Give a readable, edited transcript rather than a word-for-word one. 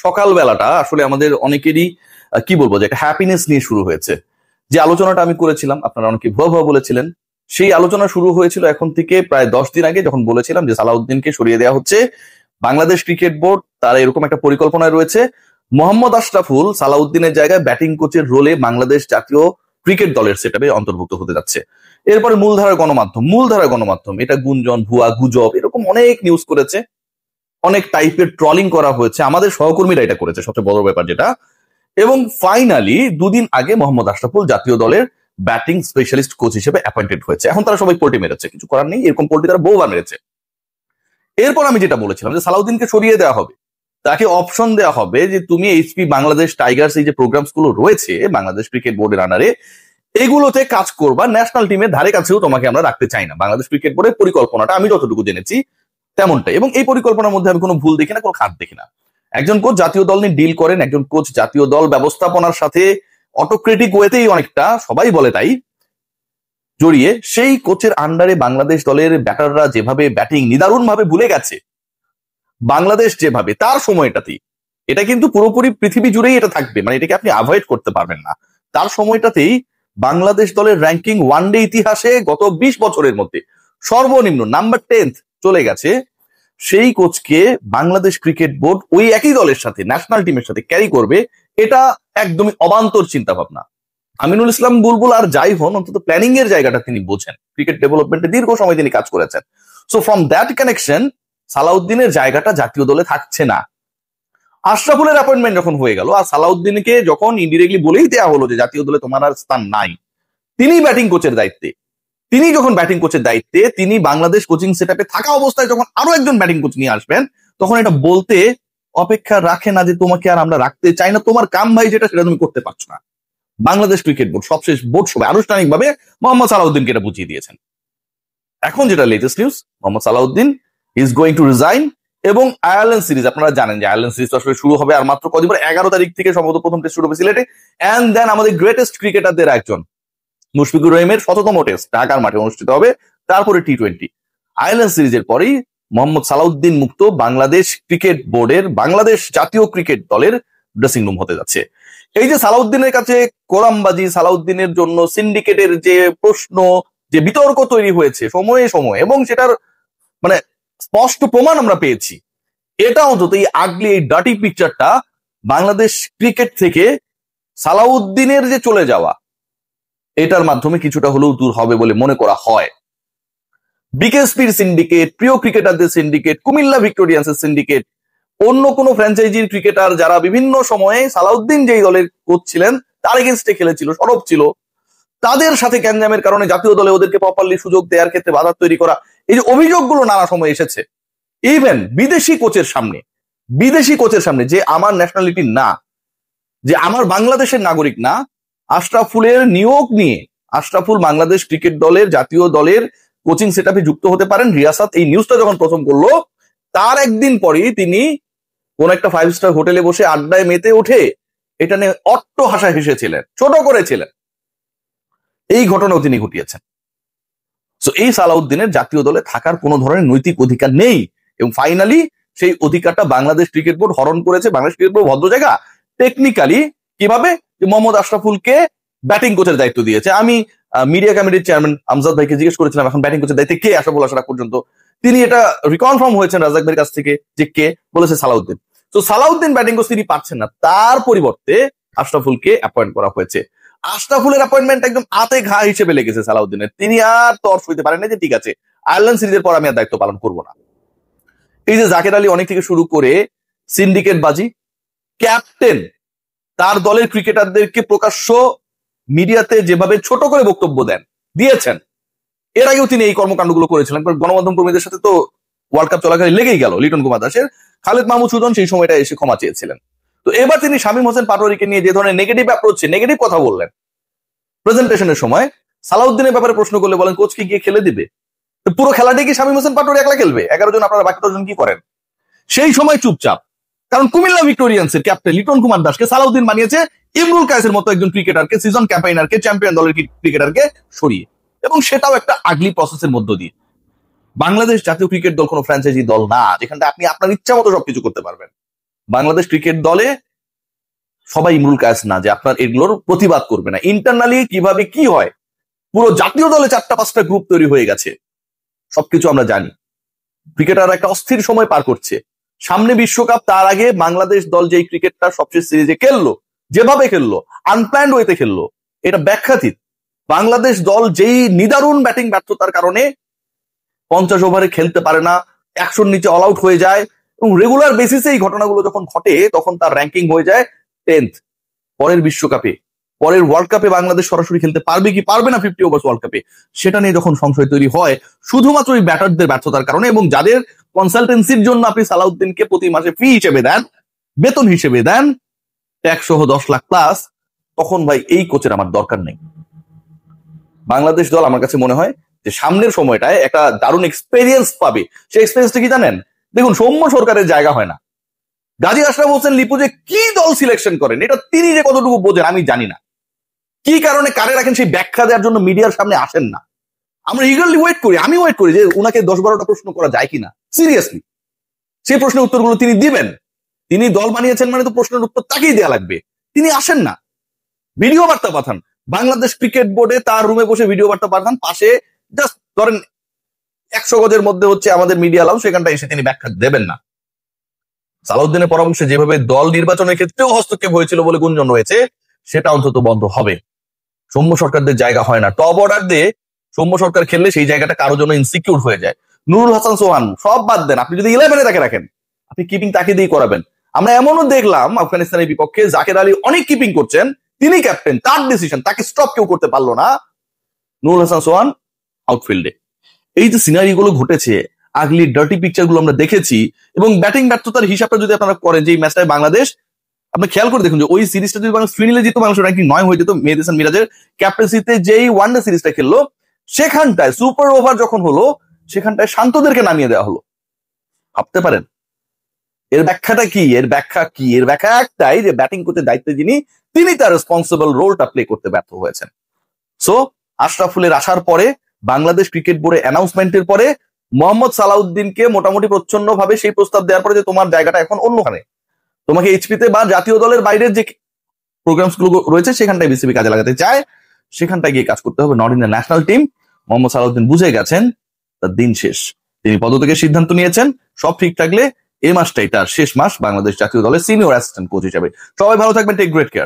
সকালবেলাটা আসলে আমাদের অনেকেরই কি বলবো যে একটা হ্যাপিনেস নিয়ে শুরু হয়েছে। যে আলোচনাটা আমি করেছিলাম, আপনারা অনেকে ভুয়া ভুয়া বলেছিলেন, সেই আলোচনা শুরু হয়েছিল এখন থেকে প্রায় 10 দিন আগে, যখন বলেছিলাম যে সালাউদ্দিনকে সরিয়ে দেওয়া হচ্ছে। বাংলাদেশ ক্রিকেট বোর্ড তারা এরকম একটা পরিকল্পনায় রয়েছে, মোহাম্মদ আশরাফুল সালাউদ্দিনের জায়গায় ব্যাটিং কোচের রোলে বাংলাদেশ জাতীয় ক্রিকেট দলের সেটআপে অন্তর্ভুক্ত হতে যাচ্ছে। এরপরে মূলধারার গণমাধ্যম এটা গুঞ্জন, ভুয়া, গুজব এরকম অনেক নিউজ করেছে, অনেক টাইপের ট্রলিং করা হয়েছে, আমাদের সহকর্মীরা এটা করেছে, সবচেয়ে বড় ব্যাপার যেটা। এবং ফাইনালি দুদিন আগে মোহাম্মদ আশরাফুল জাতীয় দলের ব্যাটিং স্পেশালিস্ট কোচ হিসেবে অ্যাপয়েন্টেড হয়েছে। এখন তারা সবাই পোল্টি মেরেছে, কিছু করার নেই, এরকম পোল্টি তারা বহুবার মেরেছে। এরপর আমি যেটা বলেছিলাম যে সালাউদ্দিনকে সরিয়ে দেওয়া হবে, তাকে অপশন দেওয়া হবে যে তুমি এইচপি বাংলাদেশ টাইগার্স এই যে প্রোগ্রামস গুলো রয়েছে বাংলাদেশ ক্রিকেট বোর্ডের আন্ডারে, এগুলোতে কাজ করবা, ন্যাশনাল টিমের ধারে কাছেও তোমাকে আমরা রাখতে চাই না। বাংলাদেশ ক্রিকেট বোর্ডের পরিকল্পনাটা আমি যতটুকু জেনেছি তেমনটাই, এবং এই পরিকল্পনার মধ্যে আমি কোনো ভুল দেখি না, কোনো খাত দেখি না। একজন কোচ জাতীয় দল নিয়ে ডিল করেন, একজন কোচ জাতীয় দল ব্যবস্থাপনার সাথে অটোক্রেটিক ওয়েতেই অনেকটা সবাই বলে তাই জড়িয়ে, সেই কোচের আন্ডারে বাংলাদেশ দলের ব্যাটাররা যেভাবে ব্যাটিং নিদারুণ ভাবে ভুলে গেছে, বাংলাদেশ যেভাবে তার সময়টাতেই, এটা কিন্তু পুরোপুরি পৃথিবী জুড়েই এটা থাকবে, মানে এটাকে আপনি অ্যাভয়েড করতে পারবেন না। তার সময়টাতেই বাংলাদেশ দলের র্যাঙ্কিং ওয়ানডে ইতিহাসে গত 20 বছরের মধ্যে সর্বনিম্ন নাম্বার 10 চলে গেছে। সেই কোচকে বাংলাদেশ ক্রিকেট বোর্ড ওই একই দলের সাথে ন্যাশনাল টিমের সাথে ক্যারি করবে, এটা একদমই অবান্তর চিন্তা ভাবনা। আমিনুল ইসলাম বুলবুল আর যাই হন, অন্তত প্ল্যানিং এর জায়গাটা তিনি বোঝেন, ক্রিকেট ডেভেলপমেন্টে দীর্ঘ সময় তিনি কাজ করেছেন। সো ফ্রম দ্যাট কানেকশন সালাউদ্দিনের জায়গাটা জাতীয় দলে থাকছে না। আশরাফুলের অ্যাপয়েন্টমেন্ট যখন হয়ে গেল, আর সালাউদ্দিনকে যখন ইনডিরেক্টলি বলেই দেওয়া হলো যে জাতীয় দলে তোমার আর স্থান নাই, তিনি ব্যাটিং কোচের দায়িত্বে, তিনি যখন ব্যাটিং কোচের দায়িত্বে, তিনি বাংলাদেশ কোচিং সেটআপে থাকা অবস্থায় যখন আরো একজন ব্যাটিং কোচ নিয়ে আসবেন, তখন এটা বলতে অপেক্ষা রাখে না যে তোমাকে আর আমরা রাখতে চাই না, তোমার কাম ভাই যেটা সেটা তুমি করতে পারছো না। বাংলাদেশ ক্রিকেট বোর্ড সবশেষ বোর্ড সভায় আনুষ্ঠানিকভাবে মোহাম্মদ সালাউদ্দিনকে এটা বুঝিয়ে দিয়েছেন। এখন যেটা latest news, Mohammad Salahuddin is going to resign, এবং আয়ারল্যান্ড সিরিজ, আপনারা জানেন যে আয়ারল্যান্ড সিরিজ আসলে শুরু হবে আর মাত্র কদিন পর, 11 তারিখ থেকে সম্ভবত প্রথম টেস্ট শুরু হবে সিলেটে। এন্ড দেন আমাদের গ্রেটেস্ট ক্রিকেটারদের একজন মুশফিকুর রহিমের 100তম টেস্ট ঢাকার মাঠে অনুষ্ঠিত হবে, তারপরে টি20। আয়ারল্যান্ড সিরিজের পরেই মোহাম্মদ সালাউদ্দিন মুক্ত বাংলাদেশ ক্রিকেট বোর্ডের বাংলাদেশ জাতীয় ক্রিকেট দলের ড্রেসিং রুম হতে যাচ্ছে। এই যে সালাউদ্দিনের কাছে কোরামবাজি, সালাউদ্দিনের জন্য সিন্ডিকেটের যে প্রশ্ন, যে বিতর্ক তৈরি হয়েছে সময়ে সময়ে, এবং সেটার মানে স্পষ্ট প্রমাণ আমরা পেয়েছি, এটা অন্তত এই আগলি, এই ডার্টি পিকচারটা বাংলাদেশ ক্রিকেট থেকে সালাউদ্দিনের যে চলে যাওয়া, এটার মাধ্যমে কিছুটা হলেও দূর হবে বলে মনে করা হয়। বিকেএসপির সিন্ডিকেট, প্রিয় ক্রিকেটারদের সিন্ডিকেট, কুমিল্লা ভিক্টোরিয়ান্সের সিন্ডিকেট, অন্য কোনো ফ্র্যাঞ্চাইজির ক্রিকেটার যারা বিভিন্ন সময়ে সালাউদ্দিন যেই দলের কোচ ছিলেন তার এগেনস্টে খেলেছিল, সরব ছিল, তাদের সাথে গ্যাঞ্জামের কারণে জাতীয় দলে ওদেরকে প্রপারলি সুযোগ দেওয়ার ক্ষেত্রে বাধা তৈরি করা, এই যে অভিযোগগুলো নানা সময় এসেছে, ইভেন বিদেশি কোচের সামনে যে আমার ন্যাশনালিটি না, যে আমার বাংলাদেশের নাগরিক না, আশরাফুলের নিয়োগ নিয়ে, আশরাফুল বাংলাদেশ ক্রিকেট দলের জাতীয় দলের কোচিং সেটআপে যুক্ত হতে পারেন, রিয়াসাত এই নিউজটা যখন প্রথম করলো, তার একদিন পরেই তিনি কোন একটা 5 স্টার হোটেলে বসে আড্ডায় মেতে উঠে এটা নিয়ে অট্ট হাসা হেসেছিলেন, ছোট করেছিলেন। এই ঘটনাও তিনি ঘটিয়েছেন। সো এই সালাউদ্দিনের জাতীয় দলে থাকার কোনো ধরনের নৈতিক অধিকার নেই, এবং ফাইনালি সেই অধিকারটা বাংলাদেশ ক্রিকেট বোর্ড হরণ করেছে। বাংলাদেশ ক্রিকেট বোর্ড ভদ্র জায়গা টেকনিক্যালি কিভাবে, মোহাম্মদ আশরাফুলকে ব্যাটিং কোচের দায়িত্ব দিয়েছে। আমি মিডিয়া কমিটির চেয়ারম্যান আমজাদ ভাইকে জিজ্ঞেস করেছিলাম এখন ব্যাটিং কোচের দায়িত্বে কে আশরাফুল আসা পর্যন্ত, তিনি এটা রিকনফার্ম হয়েছেন রাজাক ভাইয়ের কাছ থেকে যে কে, বলেছে সালাউদ্দিন। তো সালাউদ্দিন ব্যাটিং কোচ তিনি পাচ্ছেন না, তার পরিবর্তে আশরাফুলকে অ্যাপয়েন্ট করা হয়েছে। আশরাফুলের অ্যাপয়েন্টমেন্ট একদম আতে ঘা হিসেবে লেগেছে সালাউদ্দিনের, তিনি আর তর সইতে পারেন না যে ঠিক আছে আয়ারল্যান্ড সিরিজের পর আমি আর দায়িত্ব পালন করবো না। এই যে জাকের আলী অনেক থেকে শুরু করে সিন্ডিকেট বাজি, ক্যাপ্টেন তার দলের ক্রিকেটারদেরকে প্রকাশ্য মিডিয়াতে যেভাবে ছোট করে বক্তব্য দিয়েছেন, এর আগেও তিনি এই কর্মকাণ্ডগুলো করেছিলেন। গণমাধ্যম কর্মীদের সাথে তো ওয়ার্ল্ড কাপ চলাকালীন লেগেই গেল, লিটন কুমার দাসের, খালেদ মাহমুদ সুজন সেই সময়টা এসে ক্ষমা চেয়েছিলেন। তো এবার তিনি শামীম হোসেন পাটোয়ারিকে নিয়ে যে ধরনের নেগেটিভ অ্যাপ্রোচ, নেগেটিভ কথা বললেন প্রেজেন্টেশনের সময়, সালাউদ্দিনের ব্যাপারে প্রশ্ন করলে বলেন কোচকে গিয়ে খেলে দিবে, পুরো খেলাটি কি শামীম হোসেন পাটোয়ারি একলা খেলবে? 11 জন, আপনারা বাকি 10 জন কি করেন? সেই সময় চুপচাপ, কারণ কুমিল্লা ভিক্টোরিয়ান্সের ক্যাপ্টেন লিটন কুমার দাসকে সালাউদ্দিন বানিয়েছে ইমরুল কায়েসের মতো একজন ক্রিকেটারকে, সিজন ক্যাম্পেইনারকে, চ্যাম্পিয়ন দলের ক্রিকেটারকে সরিয়ে, এবং সেটাও একটা আগলি প্রসেসের মধ্য দিয়ে। বাংলাদেশ জাতীয় ক্রিকেট দল কোনো ফ্র্যাঞ্চাইজি দল না যেখানটা আপনি আপনার ইচ্ছা মতো সবকিছু করতে পারবেন। বাংলাদেশ ক্রিকেট দলে সবাই ইমরুল কায়েস না যে আপনার এগুলোর প্রতিবাদ করবে না। ইন্টারনালি কিভাবে কি হয়, পুরো জাতীয় দলে 4-5টা গ্রুপ তৈরি হয়ে গেছে, সবকিছু আমরা জানি। ক্রিকেটার একটা অস্থির সময় পার করছে, সামনে বিশ্বকাপ, তার আগে বাংলাদেশ দল যেই ক্রিকেটটা সবশেষ সিরিজে খেললো, যেভাবে খেললো, আনপ্ল্যান্ড ওয়েতে খেললো, এটা ব্যাখ্যাতীত। বাংলাদেশ দল যেই নিদারুণ ব্যাটিং ব্যর্থতার কারণে 50 ওভারে খেলতে পারে না, 100-র নিচে অল আউট হয়ে যায়, এবং রেগুলার বেসিসে এই ঘটনাগুলো যখন ঘটে তখন তার র্যাঙ্কিং হয়ে যায় 10th। পরের বিশ্বকাপে, পরের ওয়ার্ল্ড কাপে বাংলাদেশ সরাসরি খেলতে পারবে কি পারবে না 50 ওভার্স ওয়ার্ল্ড কাপে, সেটা নিয়ে যখন সংশয় তৈরি হয় শুধুমাত্র এই ব্যাটারদের ব্যর্থতার কারণে, এবং যাদের কনসালটেন্সির জন্য আপনি সালাউদ্দিনকে প্রতি মাসে ফি হিসেবে দেন, বেতন হিসেবে দেন ট্যাক্স সহ 10 লাখ প্লাস, তখন ভাই এই কোচের আমার দরকার নেই। বাংলাদেশ দল আমার কাছে মনে হয় যে সামনের সময়টায় একটা দারুণ এক্সপেরিয়েন্স পাবে। সেই এক্সপেরিয়েন্সটা কি জানেন? দেখুন, সৌম্য সরকারের জায়গা হয় না, গাজী আশরাফ হোসেন লিপু যে কি দল সিলেকশন করেন এটা তিনি যে কতটুকু বোঝেন আমি জানি না, কি কারণে কারে রাখেন সেই ব্যাখ্যা দেওয়ার জন্য মিডিয়ার সামনে আসেন না। আমরা ইগারলি ওয়েট করি, আমি ওয়েট করি যে উনাকে 10-12টা প্রশ্ন করা যায় কিনা, সিরিয়াসলি সেই প্রশ্নের উত্তরগুলো তিনি দিবেন। তিনি দল বানিয়েছেন মানে তো প্রশ্নের উত্তর তাকেই দেওয়া লাগবে, তিনি আসেন না। ভিডিও বার্তা পাঠান, বাংলাদেশ ক্রিকেট বোর্ডে তার রুমে বসে ভিডিও বার্তা পাঠান, পাশে জাস্ট ধরেন 100 গজের মধ্যে হচ্ছে আমাদের মিডিয়া লাউঞ্জ, সেখানটা এসে তিনি ব্যাখ্যা দেবেন না। সালাউদ্দিনের পরামর্শে যেভাবে দল নির্বাচনের ক্ষেত্রেও হস্তক্ষেপ হয়েছিল বলে গুঞ্জন রয়েছে, সেটা অন্তত বন্ধ হবে। সৌম্য সরকারদের জায়গা হয় না, টপ অর্ডার দিয়ে সৌম্য সরকার খেললে সেই জায়গাটা কারোর জন্য ইনসিকিউর হয়ে যায়। নুরুল হাসান সোহান সব বাদ দেন, আপনি যদি 11-এ তাকে রাখেন, আপনি কিপিং তাকে দিয়ে করাবেন। আমরা এমনও দেখলাম আফগানিস্তানের বিপক্ষে জাকের আলী অনেক কিপিং করছেন, তিনি ক্যাপ্টেন, তার ডিসিশন, তাকে স্টপ কেউ করতে পারলো না, নুরুল হাসান সোহান আউটফিল্ডে। এই যে সিনারি গুলো ঘটেছে, আগলি ডার্টি পিকচার গুলো আমরা দেখেছি, এবং ব্যাটিং ব্যর্থতার হিসাবটা যদি আপনারা করেন যে এই ম্যাচটায় বাংলাদেশ, আপনি খেয়াল করে দেখুন যে ওই সিরিজটা যদি বাংলাদেশ ফিনিলে যেত, বাংলাদেশ র্যাঙ্কিং 9 হয়ে যেত। মেহেদী হাসান মিরাজের ক্যাপ্টেন্সিতে যেই ওয়ানডে সিরিজটা খেললো, সেখানটায় সুপার ওভার যখন হলো, সেখানটায় শান্তদেরকে নামিয়ে দেওয়া হলো। ভাবতে পারেন এর ব্যাখ্যাটা কি? এর ব্যাখ্যা একটাই যে ব্যাটিং করতে দায়িত্বে যিনি, তিনি তার রেসপন্সিবল রোলটা প্লে করতে ব্যর্থ হয়েছেন। সো আশরাফুলের আসার পরে, বাংলাদেশ ক্রিকেট বোর্ডে অ্যানাউন্সমেন্টের পরে, মোহাম্মদ সালাউদ্দিনকে মোটামুটি প্রচ্ছন্ন ভাবে সেই প্রস্তাব দেওয়ার পরে যে তোমার জায়গাটা এখন অন্যখানে, তোমাকে এইচপিতে বা জাতীয় দলের বাইরের যে প্রোগ্রামস গুলো রয়েছে সেখানটায় বিসিবি কাজে লাগাতে চায়, সেখানটায় গিয়ে কাজ করতে হবে, not in the national team. Mohammad Salahuddin বুঝে গেছেন তার দিন শেষ, তিনি পদত্যাগের সিদ্ধান্ত নিয়েছেন। সব ঠিক থাকলে এই মাসটাই তার শেষ মাস বাংলাদেশ জাতীয় দলের সিনিয়র অ্যাসিস্ট্যান্ট কোচ হিসেবে। সবাই ভালো থাকবেন, টেক গ্রেট কেয়ার।